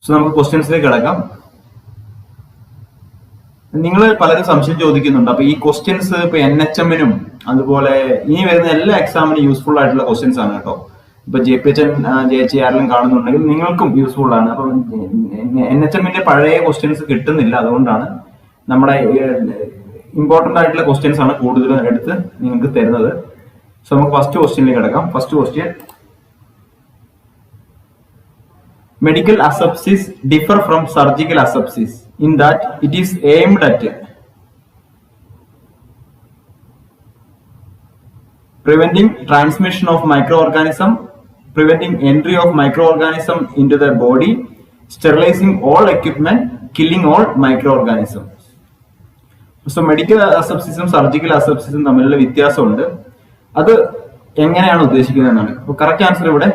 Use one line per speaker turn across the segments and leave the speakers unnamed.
So നമുക്ക് ക്വസ്റ്റ്യൻസിലേക്ക് കിടക്കാം. നിങ്ങൾ പലരും സംശയം ചോദിക്കുന്നുണ്ട്. അപ്പൊ ഈ ക്വസ്റ്റ്യൻസ് ഇപ്പൊ NHM-നും അതുപോലെ ഇനി വരുന്ന എല്ലാ എക്സാമിനും യൂസ്ഫുൾ ആയിട്ടുള്ള ക്വസ്റ്റ്യൻസ് ആണ് കേട്ടോ. ഇപ്പൊ JPHN JHE ആരെങ്കിലും കാണുന്നുണ്ടെങ്കിൽ നിങ്ങൾക്കും യൂസ്ഫുൾ ആണ്. അപ്പൊ NHM-ന്റെ പഴയ ക്വസ്റ്റ്യൻസ് കിട്ടുന്നില്ല, അതുകൊണ്ടാണ് നമ്മുടെ ഇമ്പോർട്ടന്റ് ആയിട്ടുള്ള ക്വസ്റ്റ്യൻസ് ആണ് കൂടുതലും എടുത്ത് നിങ്ങൾക്ക് തരുന്നത്. സോ നമുക്ക് ഫസ്റ്റ് ക്വസ്റ്റ്യനിലേക്ക് കിടക്കാം. First question: medical asepsis differ from surgical asepsis in that it is aimed at preventing transmission of microorganism, preventing entry of microorganism into the body, sterilizing all equipment, killing all microorganisms. So medical asepsis ഉം surgical അസെപ്സിസും തമ്മിലുള്ള വ്യത്യാസമുണ്ട്. അത് എങ്ങനെയാണ് ഉദ്ദേശിക്കുന്നത് എന്നാണ്. അപ്പോൾ correct answer ഇവിടെ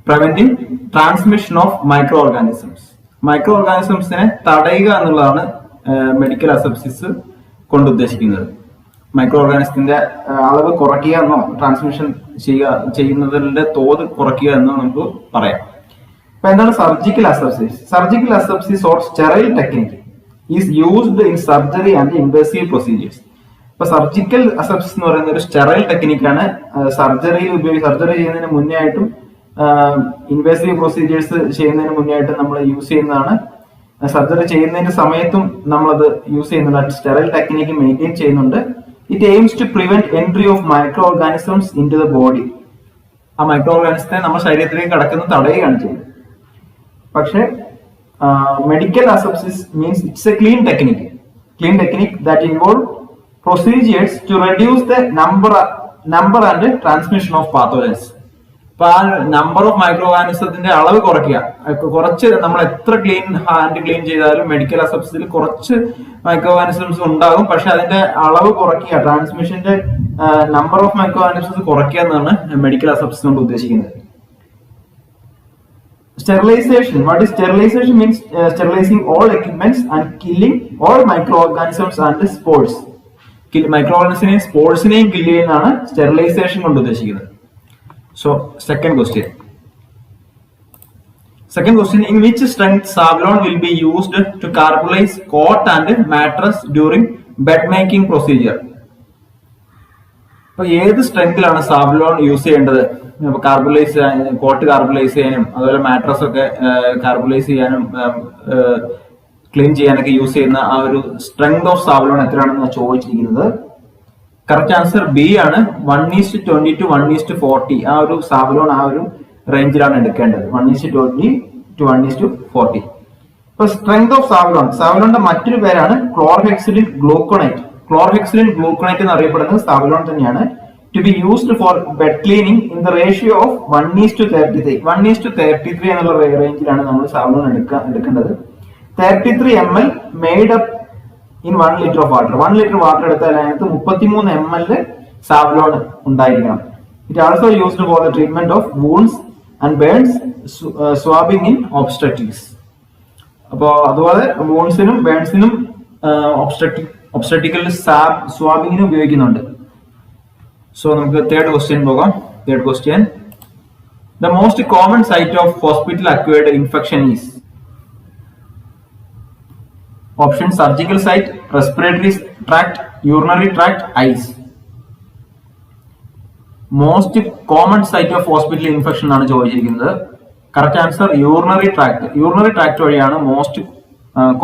preventing transmission of microorganisms. Micro ഓർഗാനിസംസിനെ തടയുക എന്നുള്ളതാണ് മെഡിക്കൽ അസെപ്സിസ് കൊണ്ട് ഉദ്ദേശിക്കുന്നത്. മൈക്രോ ഓർഗാനിസത്തിന്റെ അളവ് കുറയ്ക്കുക എന്നോ ട്രാൻസ്മിഷൻ ചെയ്യുന്നതിന്റെ തോത് കുറയ്ക്കുക എന്നോ നമുക്ക് പറയാം. അപ്പൊ എന്താണ് surgical asepsis? Surgical asepsis or sterile technique is used in surgery and invasive procedures. ഇപ്പൊ സർജിക്കൽ അസെപ്സിസ് എന്ന് പറയുന്ന ഒരു സ്റ്റെറൈൽ ടെക്നിക്കാണ്. സർജറി ചെയ്യുന്നതിന് മുന്നേ ആയിട്ടും ഇൻവേസീവ് പ്രൊസീജിയേഴ്സ് ചെയ്യുന്നതിന് മുന്നേ ആയിട്ട് നമ്മൾ യൂസ് ചെയ്യുന്നതാണ്. സർജറി ചെയ്യുന്നതിന്റെ സമയത്തും നമ്മളത് യൂസ് ചെയ്യുന്നുണ്ട്. സ്റ്റെറൈൽ ടെക്നിക്ക് മെയിൻറ്റെയിൻ ചെയ്യുന്നുണ്ട്. It aims to prevent entry of micro organisms in to the body. ആ മൈക്രോ ഓർഗാനിസത്തെ നമ്മുടെ ശരീരത്തിലേക്ക് കടക്കുന്ന തടയുകയാണ് ചെയ്യുന്നത്. പക്ഷെ medical asepsis means it's a clean technique that involve procedures to reduce the number and transmission of pathogens. അപ്പൊ ആ നമ്പർ ഓഫ് മൈക്രോ ഓർഗാനിസത്തിന്റെ അളവ് കുറച്ച് നമ്മൾ എത്ര ഹാൻഡ് ക്ലീൻ ചെയ്താലും മെഡിക്കൽ അസെപ്സിസിൽ കുറച്ച് മൈക്രോ ഓർഗാനിസംസ് ഉണ്ടാകും. പക്ഷെ അതിന്റെ അളവ് കുറയ്ക്കുക, ട്രാൻസ്മിഷന്റെ നമ്പർ ഓഫ് മൈക്രോ ഓർഗാനിസംസ് കുറയ്ക്കുക എന്നാണ് മെഡിക്കൽ അസെപ്സിസ് കൊണ്ട് ഉദ്ദേശിക്കുന്നത്. Sterilization. What is sterilization? Means sterilizing all equipments and killing all microorganisms and spores. മൈക്രോഓർഗാനിസത്തിനെയും സ്പോർട്സിനെയും കില്ല് ചെയ്യുന്നതാണ് സ്റ്റെറിലൈസേഷൻ കൊണ്ട് ഉദ്ദേശിക്കുന്നത്. So second question, in which strength Savlon will be used to carbolize cot and mattress during bed making procedure? അപ്പൊ ഏത് സ്ട്രെങ്തിലാണ് Savlon use ചെയ്യേണ്ടത്? Coat കാർബലൈസ് ചെയ്യാനും അതുപോലെ മാട്രസ് ഒക്കെ കാർബലൈസ് ചെയ്യാനും ക്ലീൻ ചെയ്യാനൊക്കെ യൂസ് ചെയ്യുന്ന ആ ഒരു സ്ട്രെങ്ത് ഓഫ് സാവ്ലോൺ എത്രയാണെന്ന് ചോദിച്ചിരിക്കുന്നത്. കറക്റ്റ് ആൻസർ ബി ആണ്. 1:20 to 1:40 ആ ഒരു സാവ്ലോൺ ആ ഒരു റേഞ്ചിലാണ് എടുക്കേണ്ടത്. 1:20 to 1:40. ഇപ്പൊ സ്ട്രെങ്ത് ഓഫ് സാവ്ലോണിന്റെ മറ്റൊരു പേരാണ് ക്ലോർഹെക്സിലിൻ ഗ്ലൂക്കോണേറ്റ്. ക്ലോർഹെക്സിലിൻ ഗ്ലൂക്കോണേറ്റ് എന്ന് അറിയപ്പെടുന്നത് സാവ്ലോൺ തന്നെയാണ്. To be used for bed cleaning in the ratio of 1:33. 1:33 എന്നുള്ള റേഞ്ചിലാണ് നമ്മൾ സാവ്ലോൺ എടുക്കേണ്ടത്. 33 ml made up in 1 liter of water. 1 liter water എടുത്താൽ അതിനകത്ത് 33 ml സാവ്ലോൺ ഉണ്ടായിരിക്കണം. It also used for the treatment of wounds and burns, swabbing in obstetrics. അപ്പോൾ അതുപോലെ വൂണ്ട്സിനും ബേൺസിനും ഒബ്സ്ട്രക്റ്റിക്കൽ സ്വാബിങ്ങിന് ഉപയോഗിക്കുന്നുണ്ട്. സോ നമുക്ക് തേർഡ് ക്വസ്റ്റ്യൻ പോകാം. Third question: the most common site of hospital acquired infection is option surgical site, respiratory tract, urinary tract, eyes. Most common site of hospital infection ആണ് ചോദിച്ചിരിക്കുന്നത്. Correct answer urinary tract. Urinary tract വഴിയാണ് most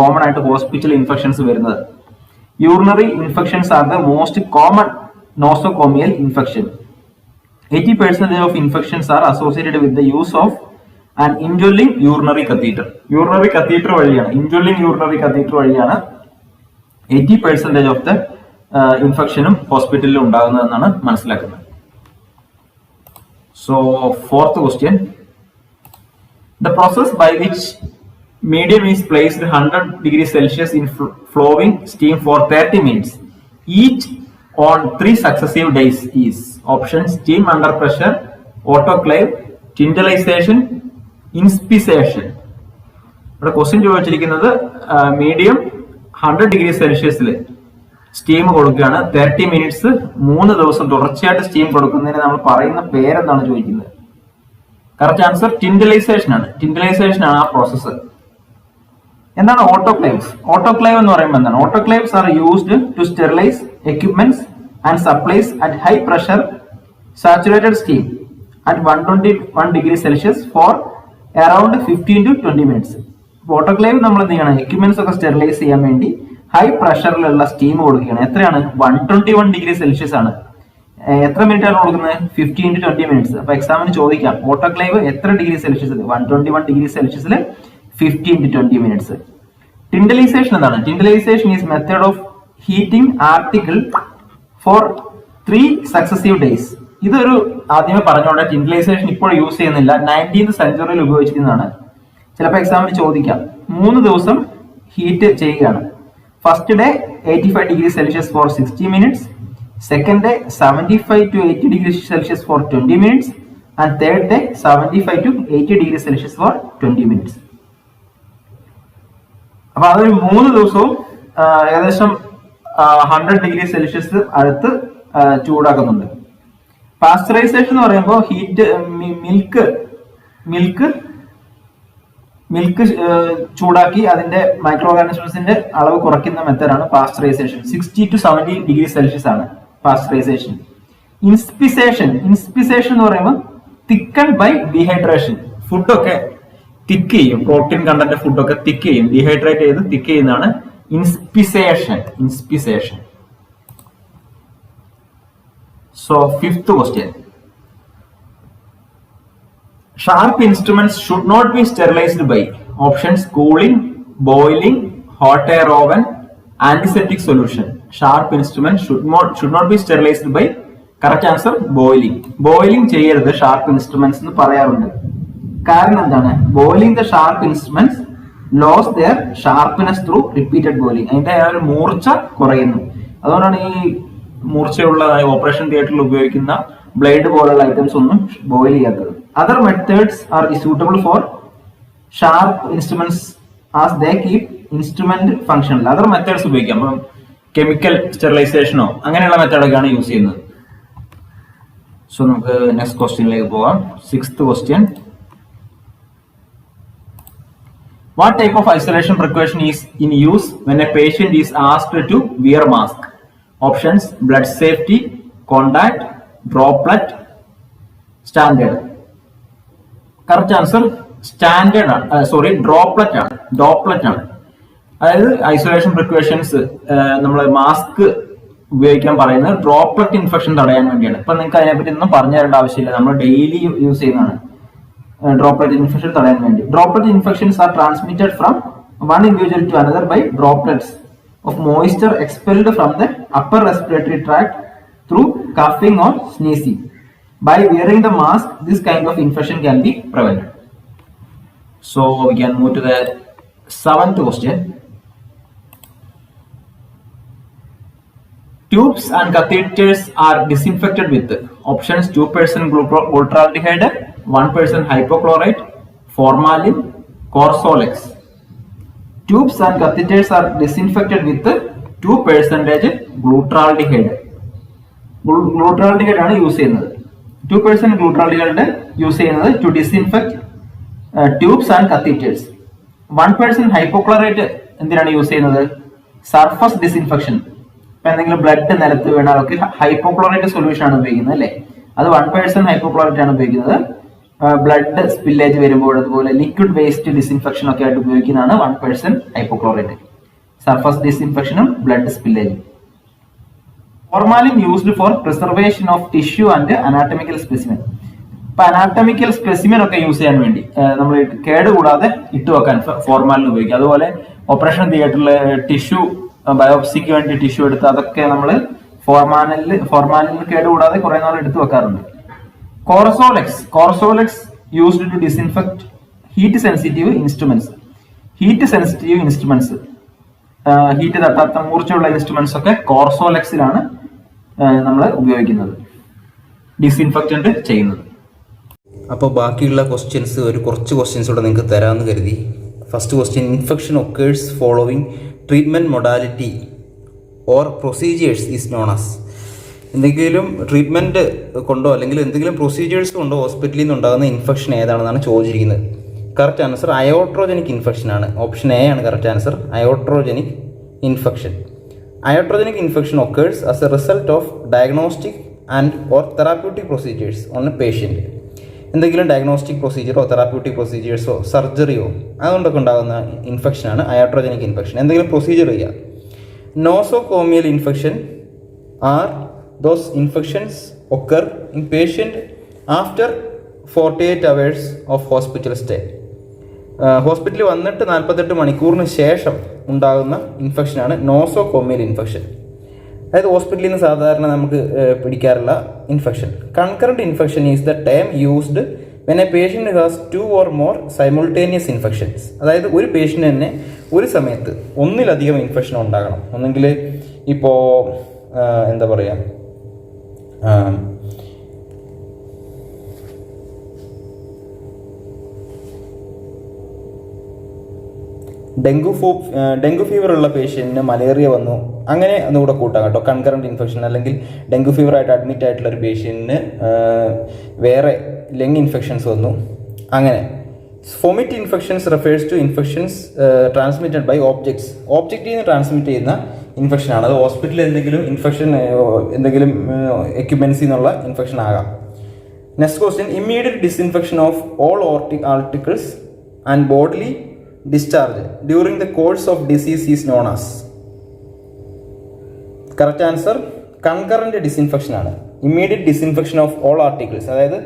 common ആയിട്ട് hospital infections വരുന്നത്. Urinary infections are the most common nosocomial infection. 80% of infections are associated with the use of an indwelling urinary catheter. Urinary catheter വഴിയാണ്, indwelling urinary catheter വഴിയാണ് 80% of the ഇൻഫെക്ഷനും ഹോസ്പിറ്റലിൽ ഉണ്ടാകുന്നതെന്നാണ് മനസ്സിലാക്കുന്നത്. So fourth question: the process by which medium is placed 100 degrees Celsius in flowing steam for 30 minutes each on 3 successive days is option steam under pressure, autoclave, tindelization, ഇൻസ്പിസേഷൻ. ഇവിടെ question ചോദിച്ചിരിക്കുന്നത് medium 100 degree സെൽഷ്യസിൽ steam കൊടുക്കുകയാണ് 30 minutes 3 ദിവസം തുടർച്ചയായിട്ട് steam കൊടുക്കുന്നതിന് നമ്മൾ പറയുന്ന പേരെന്താണ് ചോദിക്കുന്നത്. കറക്റ്റ് ആൻസർ ടിൻഡലൈസേഷൻ ആണ്. ടിൻഡലൈസേഷൻ ആണ് ആ പ്രോസസ്സ്. എന്താണ് ഓട്ടോക്ലേവ്സ്? ഓട്ടോക്ലേവ് എന്ന് പറയുമ്പോൾ എന്താണ്? Autoclaves are used to sterilise equipments and supplies at high pressure saturated steam at 121 degree Celsius for around 15 to 20 minutes. Autoclave നമ്മൾ എന്ത് ചെയ്യണം? എക്യുപ്മെന്റ്സ് ഒക്കെ സ്റ്റെറിലൈസ് ചെയ്യാൻ വേണ്ടി ഹൈ പ്രഷറിലുള്ള സ്റ്റീം കൊടുക്കുകയാണ്. എത്രയാണ്? 121 ഡിഗ്രി സെൽഷ്യസ് ആണ്. എത്ര മിനിറ്റ് ആണ് കൊടുക്കുന്നത്? 15 to 20 മിനിറ്റ്സ്. അപ്പൊ എക്സാമിന് ചോദിക്കാം ഓട്ടോക്ലേവ് എത്ര ഡിഗ്രി സെൽഷ്യസിൽ? 121 ഡിഗ്രി സെൽഷ്യസിൽ 15 to 20 മിനിറ്റ്സ്. ടിൻഡലൈസേഷൻ എന്താണ്? Tyndallisation is method of heating article for 3 successive days. ഇതൊരു ആദ്യമേ പറഞ്ഞോട്ടെ, ടിൻഡലൈസേഷൻ ഇപ്പോൾ യൂസ് ചെയ്യുന്നില്ല, 19th സെഞ്ചുറിയിൽ ഉപയോഗിച്ചിരുന്നതാണ്. ചിലപ്പോൾ എക്സാമിന് ചോദിക്കാം. 3 ദിവസം ഹീറ്റ് ചെയ്യുകയാണ്. First day 85 degree Celsius four 60 minutes, second day 75 to 80 degree Celsius four 20 minutes and third day 75 to 80 degree Celsius four 20 minutes. അപ്പൊ അതൊരു 3 ദിവസവും ഏകദേശം 100 ഡിഗ്രി സെൽഷ്യസ് അടുത്ത് ചൂടാക്കുന്നുണ്ട്. പാസ്ചറൈസേഷൻ എന്ന് പറയുമ്പോൾ ഹീറ്റ് മിൽക്ക് ചൂടാക്കി അതിന്റെ മൈക്രോ ഓർഗാനിസംസിന്റെ അളവ് കുറയ്ക്കുന്ന മെത്തേഡാണ് പാസ്ചറൈസേഷൻ. 60 to 70 ഡിഗ്രി സെൽഷ്യസ് ആണ് പാസ്ചറൈസേഷൻ. ഇൻസ്പിസേഷൻ എന്ന് പറയുമ്പോൾ തിക്കൺ ബൈ ഡീഹൈഡ്രേഷൻ. ഫുഡൊക്കെ തിക്ക് ചെയ്യും, പ്രോട്ടീൻ കണ്ടന്റ് ഫുഡൊക്കെ തിക്ക് ചെയ്യും, ഡീഹൈഡ്രേറ്റ് ചെയ്ത് തിക്ക് ചെയ്യുന്നതാണ് ഇൻസ്പിസേഷൻ. So, 5th question. Sharp instruments should not be sterilized by options: cooling, boiling, hot air oven, antiseptic solution. Sharp instruments should not be sterilized by, correct answer, boiling. Boiling ചെയ്യരുത് sharp instruments എന്ന് പറയാറുണ്ട്. കാരണം എന്താണ്? Boiling the sharp instruments loss there sharpness through repeated boiling. അതിന്റെ ആ ഒരു മൂർച്ച കുറയുന്നു. അതുകൊണ്ടാണ് ഈ മൂർച്ചയുള്ള ഓപ്പറേഷൻ തിയേറ്ററിൽ ഉപയോഗിക്കുന്ന ബ്ലേഡ് പോലുള്ള ഐറ്റംസ് ഒന്നും ബോയിൽ ചെയ്യാത്തത്. Other methods R suitable for sharp instruments as they keep instrument ഫംഗ്ഷനിൽ. അതർ മെത്തേഡ്സ് ഉപയോഗിക്കാം. അപ്പം കെമിക്കൽ സ്റ്റെറിലൈസേഷനോ അങ്ങനെയുള്ള മെത്തേഡൊക്കെയാണ് യൂസ് ചെയ്യുന്നത്. സോ നമുക്ക് നെക്സ്റ്റ് ക്വസ്റ്റ്യനിലേക്ക് പോവാം. 6th question. What type of isolation precaution is in use when a patient is asked to wear mask? Options: blood safety, contact, droplet, standard. Correct answer standard ആണ്. Droplet ആണ്. അതായത് isolation precautions നമ്മൾ mask ഉപയോഗിക്കാൻ പറയുന്നത് droplet infection തടയാൻ വേണ്ടിയാണ്. ഇപ്പൊ നിങ്ങൾക്ക് അതിനെപ്പറ്റി ഒന്നും പറഞ്ഞു തരേണ്ട ആവശ്യമില്ല, നമ്മൾ ഡെയിലി യൂസ് ചെയ്യുന്നതാണ്. ഡ്രോപ്ലെറ്റ് ഇൻഫെക്ഷൻ തടയാൻ വേണ്ടി. Droplet infections R transmitted from one individual to another by droplets of moisture expelled from the upper respiratory tract through coughing or sneezing. By wearing the mask, this kind of infection can be prevented. So we can move to the 7th question. Tubes and catheters are disinfected with options: 2% glutaraldehyde, 1% hypochlorite, formalin, Corsolex. Tubes and catheters are disinfected with 2% glutaraldehyde. Glutaraldehyde ആണ് use ചെയ്യുന്നത്. 2% glutaraldehyde use ചെയ്യുന്നത് to disinfect tubes and catheters. 1% hypochlorite എന്തിനാണ് use ചെയ്യുന്നത്? Surface disinfection. ഇപ്പൊ എന്തെങ്കിലും blood നിലത്ത് വീണാലൊക്കെ hypochlorite solution ആണ് ഉപയോഗിക്കുന്നത് അല്ലെ. അത് 1% ഹൈപ്പോക്ലോറൈറ്റ് ആണ് ഉപയോഗിക്കുന്നത്. ബ്ലഡ് സ്പില്ലേജ് വരുമ്പോൾ അതുപോലെ ലിക്വിഡ് വേസ്റ്റ് ഡിസിൻഫെക്ഷൻ ഒക്കെ ആയിട്ട് ഉപയോഗിക്കുന്നതാണ് 1% ഹൈപ്പോക്ലോറൈറ്റ്. സർഫസ് ഡിസിൻഫെക്ഷനും ബ്ലഡ് സ്പില്ലേജും. Formalin used for preservation of tissue and anatomical specimen. ഇപ്പൊ അനാറ്റമിക്കൽ സ്പെസിമെൻ ഒക്കെ യൂസ് ചെയ്യാൻ വേണ്ടി നമ്മൾ കേടുകൂടാതെ ഇട്ടുവെക്കാൻ ഫോർമാലിൻ ഉപയോഗിക്കും. അതുപോലെ ഓപ്പറേഷൻ തിയേറ്ററിൽ ടിഷ്യൂ ബയോപ്സിക്ക് വേണ്ടി ടിഷ്യൂ എടുത്ത് അതൊക്കെ നമ്മൾ ഫോർമാലിനിൽ കേടുകൂടാതെ കുറെ നാൾ എടുത്തു വെക്കാറുണ്ട്. Corsolex used to disinfect heat sensitive instruments. Heat തട്ടാത്ത മൂർച്ചയുള്ള ഇൻസ്ട്രുമെന്റ്സ് ഒക്കെ കോർസോലെക്സിലാണ് നമ്മൾ ഉപയോഗിക്കുന്നത്, ഡിസിൻഫെക്റ്റന്റ് ചെയ്യുന്നത്.
അപ്പോൾ ബാക്കിയുള്ള ക്വസ്റ്റ്യൻസ് കുറച്ച് ക്വസ്റ്റ്യൻസ് കൂടെ നിങ്ങൾക്ക് തരാമെന്ന് കരുതി. First question: infection occurs following treatment modality or procedures is known as. എന്തെങ്കിലും ട്രീറ്റ്മെൻറ്റ് കൊണ്ടോ അല്ലെങ്കിൽ എന്തെങ്കിലും പ്രൊസീജിയേഴ്സ് കൊണ്ടോ ഹോസ്പിറ്റലിൽ നിന്ന് ഉണ്ടാകുന്ന ഇൻഫെക്ഷൻ ഏതാണെന്നാണ് ചോദിച്ചിരിക്കുന്നത്. കറക്റ്റ് ആൻസർ അയോട്രോജനിക് ഇൻഫെക്ഷൻ ആണ്. ഓപ്ഷൻ എ ആണ് correct answer, iatrogenic infection. Iatrogenic infection occurs as a result of diagnostic and or therapeutic procedures on a patient. എന്തെങ്കിലും ഡയഗ്നോസ്റ്റിക് പ്രൊസീജിയറോ തെറാപ്യൂട്ടിക് പ്രൊസീജിയേഴ്സോ സർജറിയോ അതുകൊണ്ടൊക്കെ ഉണ്ടാകുന്ന ഇൻഫെക്ഷനാണ് അയാട്രോജനിക് ഇൻഫെക്ഷൻ. എന്തെങ്കിലും പ്രൊസീജിയർ ചെയ്യുക. Nosocomial infection are those infections occur in patient after 48 hours of hospital stay. ഹോസ്പിറ്റലിൽ വന്നിട്ട് 48 മണിക്കൂറിന് ശേഷം ഉണ്ടാകുന്ന ഇൻഫെക്ഷനാണ് നോസോകോമിയൽ ഇൻഫെക്ഷൻ. അതായത് ഹോസ്പിറ്റലിൽ നിന്ന് സാധാരണ നമുക്ക് പിടിക്കാറുള്ള infection. Concurrent infection is the term used when a patient has 2 or more simultaneous infections. അതായത് ഒരു പേഷ്യൻ്റ് തന്നെ ഒരു സമയത്ത് ഒന്നിലധികം ഇൻഫെക്ഷൻ ഉണ്ടാകണം. ഒന്നെങ്കിൽ ഇപ്പോൾ എന്താ പറയുക, ഡെങ്കു ഫീവർ ഉള്ള പേഷ്യൻറ്റിന് മലേറിയ വന്നു, അങ്ങനെ ഒന്നുകൂടെ കൂട്ടാം കേട്ടോ. കൺകറന്റ് ഇൻഫെക്ഷൻ അല്ലെങ്കിൽ ഡെങ്കു ഫീവർ ആയിട്ട് അഡ്മിറ്റ് ആയിട്ടുള്ള ഒരു പേഷ്യൻറ്റിന് വേറെ ലങ് ഇൻഫെക്ഷൻസ് വന്നു, അങ്ങനെ. Fomite infections refers to infections transmitted by ഓബ്ജക്റ്റിൽ നിന്ന് ട്രാൻസ്മിറ്റ് ചെയ്യുന്ന ഇൻഫെക്ഷനാണ്. അത് ഹോസ്പിറ്റലിൽ എന്തെങ്കിലും ഇൻഫെക്ഷൻ, എന്തെങ്കിലും എക്യുപ്മെൻസിൽ നിന്നുള്ള ഇൻഫെക്ഷൻ ആകാം. Next question, immediate disinfection of all articles and bodily discharge during the course of disease is known as. Correct answer concurrent disinfection ആണ്. Immediate disinfection of all articles, അതായത്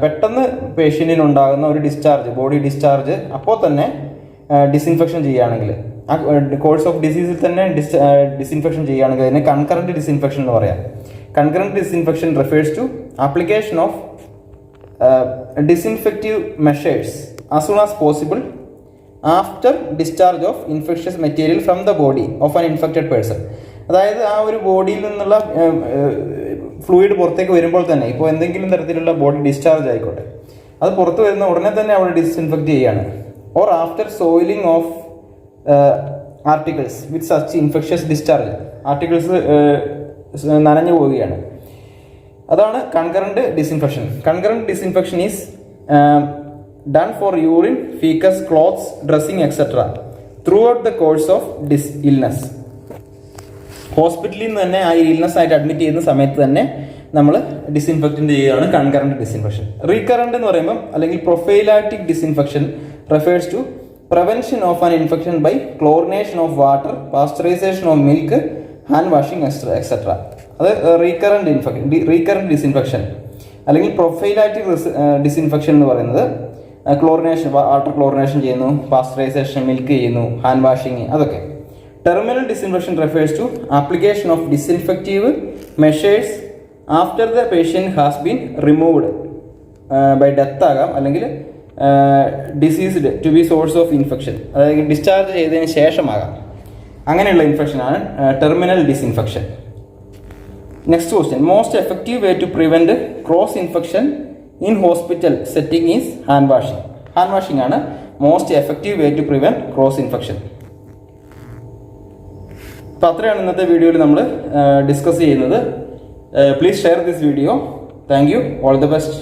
പെട്ടെന്ന് പേഷ്യൻറ്റിന് ഉണ്ടാകുന്ന ഒരു ഡിസ്ചാർജ്, ബോഡി ഡിസ്ചാർജ്, അപ്പോൾ തന്നെ disinfection ചെയ്യുകയാണെങ്കിൽ, ആ course of ഡിസീസിൽ തന്നെ ഡിസ്ഇൻഫെക്ഷൻ ചെയ്യുകയാണെങ്കിൽ അതിനെ കൺകറന്റ് ഡിസ്ഇൻഫെക്ഷൻ എന്ന് പറയാം. Concurrent disinfection refers to application of disinfective measures as soon as possible after discharge of infectious material from the body of an infected person. അതായത് ആ ഒരു ബോഡിയിൽ നിന്നുള്ള ഫ്ലൂയിഡ് പുറത്തേക്ക് വരുമ്പോൾ തന്നെ, ഇപ്പോൾ എന്തെങ്കിലും തരത്തിലുള്ള ബോഡി ഡിസ്ചാർജ് ആയിക്കോട്ടെ, അത് പുറത്ത് വരുന്ന ഉടനെ തന്നെ അവിടെ ഡിസ്ഇൻഫെക്റ്റ് ചെയ്യുകയാണ്. Or after soiling of articles with such infectious discharge, articles നനഞ്ഞു പോവുകയാണ്. അതാണ് concurrent disinfection. Concurrent disinfection is done for urine, feces, clothes, dressing, etc. throughout the course of this illness. ഹോസ്പിറ്റലിൽ നിന്ന് തന്നെ ആ ഇൽനെസ് ആയിട്ട് അഡ്മിറ്റ് ചെയ്യുന്ന സമയത്ത് തന്നെ നമ്മൾ ഡിസ്ഇൻഫെക്റ്റൻ്റ് ചെയ്യുകയാണ് കൺകറന്റ് ഡിസ്ഇൻഫെക്ഷൻ. റീകറന്റ് എന്ന് പറയുമ്പോൾ അല്ലെങ്കിൽ prophylactic disinfection refers to prevention of an infection by chlorination of water, pasteurisation of milk, hand washing etcetera. അത് റീകറന്റ് ഡിസ്ഇൻഫെക്ഷൻ. അല്ലെങ്കിൽ പ്രൊഫൈലാറ്റിക് ഡിസ്ഇൻഫെക്ഷൻ എന്ന് പറയുന്നത് ക്ലോറിനേഷൻ, വാട്ടർ ക്ലോറിനേഷൻ ചെയ്യുന്നു, പാസ്ചറൈസേഷൻ, മിൽക്ക് ചെയ്യുന്നു, ഹാൻഡ് വാഷിങ്, അതൊക്കെ. Terminal disinfection refers to application of disinfective measures after the patient has been removed by death ആകാം, അല്ലെങ്കിൽ diseased to be source of infection, അതായത് discharge ചെയ്തതിന് ശേഷമാകാം. അങ്ങനെയുള്ള ഇൻഫെക്ഷനാണ് terminal disinfection. Next question, most effective way to prevent cross infection in hospital setting is hand washing. Hand washing ആണ് most effective way to prevent cross infection. അപ്പോൾ അത്രയാണ് ഇന്നത്തെ വീഡിയോയിൽ നമ്മൾ ഡിസ്കസ് ചെയ്യുന്നത്. Please share this video. Thank you. All the best.